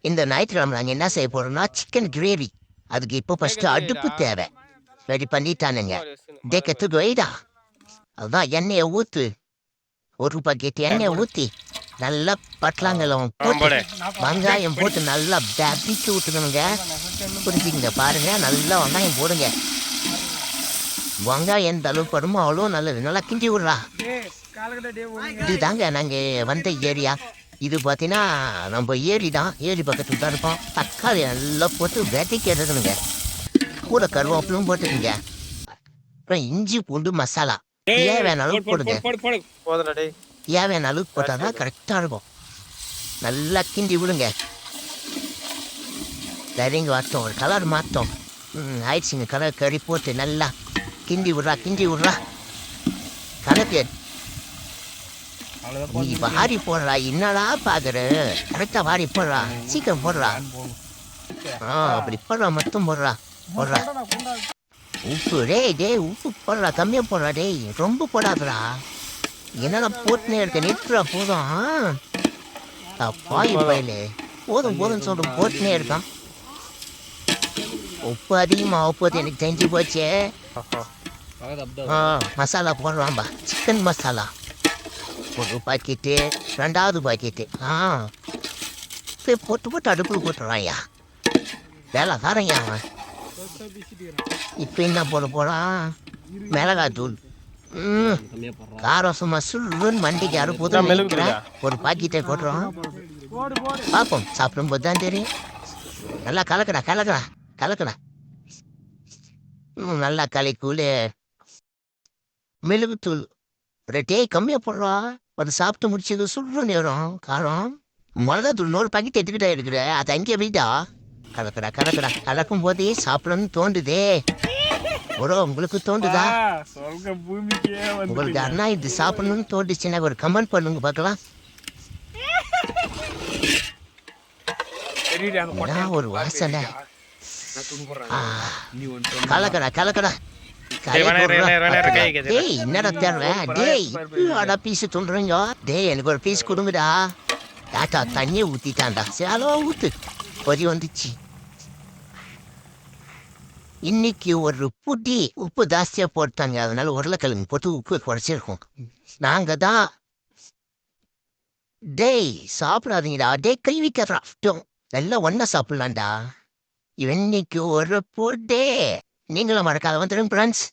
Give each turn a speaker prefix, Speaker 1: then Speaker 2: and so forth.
Speaker 1: இந்த ஞாயிற்றுக்கிழமை நாங்கள் என்ன செய்ய போறோம்னா சிக்கன் கிரேவி. அதுக்கு இப்போ ஃபர்ஸ்ட் அடுப்பு தேவை. ரெடி பண்ணிட்டானுங்க. தேக்கத்துக்கு வைடா. அதுதான் எண்ணெயை ஊத்து. ஒரு பக்கெட் எண்ணெயை ஊற்றி நல்லா பட்டலாங்கலம் போட்டு வெங்காயம் போட்டு நல்லா தப்பிச்சு விட்டுக்கணுங்க. புரிஞ்சுங்க பாருங்க. நல்லா வெங்காயம் போடுங்க. வெங்காயம் எந்த அளவுக்கு படுமோ அவ்வளோ நல்லது. நல்லா கிண்டி விட்றா. இதுதாங்க நாங்கள் வந்த ஏரியா. இது பார்த்தீங்கன்னா நம்ம ஏரி தான். ஏரி பக்கத்தில் தான் இருப்போம். தக்காளி நல்லா போட்டு வெட்டிக்கிறதுனுங்க. கூட கருவேப்பிலும் போட்டுக்குங்க. அப்புறம் இஞ்சி பூண்டு மசாலா தேவையான அளவுக்கு போடுங்க. தேவையான அளவுக்கு போட்டால் தான் கரெக்டாக இருக்கும். நல்லா கிண்டி விடுங்க. சரிங்க வரட்டும். ஒரு கலர் மாற்றோம். ஆயிடுச்சுங்க. கலர் கறி போட்டு நல்லா கிண்டி விட்றா. கலக்கு நீ வாரி போடுறா. என்னடா பாக்குற? கரெக்டா வாரி போடுறா. சீக்கிரம் போடுறா. அப்படி போடுறா. மட்டும் போடுறா. உப்பு உப்பு போடுறா. கம்மியா போடுறா. டேய் ரொம்ப போடாதடா. என்னடா போட்டுனே இருக்க? நிறுத்துறா. போதும். பாய் பயிலே போதும் சொல்ற போட்டுனே இருக்கான். உப்பு அதிகமா போது எனக்கு தெரிஞ்சு போச்சே. மசாலா போடுறான்பா. சிக்கன் மசாலா ஒரு பாக்கெட்டு, 2வது பாக்கெட்டு. போட்டு அடுப்பில் போட்டுறான்யா. வேலை காரங்க அவன். இப்போ என்ன போகிறான்? மிளகாத்தூள். காரம் சும்மா சுள்ளுன்னு வண்டிக்கு அறுப்புதான் நினைக்கிறேன். ஒரு பாக்கெட்டை போட்டுறோம். பார்ப்போம். சாப்பிடும்போது தான் தெரியும். நல்லா கலக்கடா. நல்லா கலைக்கூழ். மிளகுத்தூள் கம்மியாக போடுறா. அது சாப்பிட்டு முடிச்சது சுடுற நேரம் காரம். மிளகாத்தூள் 1 பாக்கெட் எடுத்துக்கிட்டா இருக்கிற. அது அங்கே போயிட்டா. கலக்கடா. கலக்கும் போதே சாப்பிடணும்னு தோண்டுதே. உங்களுக்கு தோண்டுதா? உங்களுக்கு அண்ணா இது சாப்பிடணும்னு தோண்டுச்சுன்னா ஒரு கமெண்ட் பண்ணுங்க பார்க்கலாம். ஒரு வாசனை. கலக்கடா. என்னடா தேவை? பீஸ் துண்டுறீங்க. எனக்கு ஒரு பீஸ் கொடுங்கடா. டாட்டா தண்ணியை ஊத்திட்டான்டா. சேலோ ஊத்து. பொதி வந்துச்சு. இன்னைக்கு ஒரு புட்டி உப்பு ஜாஸ்தியா போட்டாங்க. அதனால உருளைக்கிழங்கு போட்டு உப்பு குறைச்சிருக்கோம். நாங்க தான் சாப்பிடாதீங்கடா. கை வைக்கிறோம். எல்லாம் ஒன்னா சாப்பிடலாம்டா. இன்னைக்கு ஒரு புட்டி. நீங்களும் மறக்காத வந்துடுங்க ஃப்ரெண்ட்ஸ்.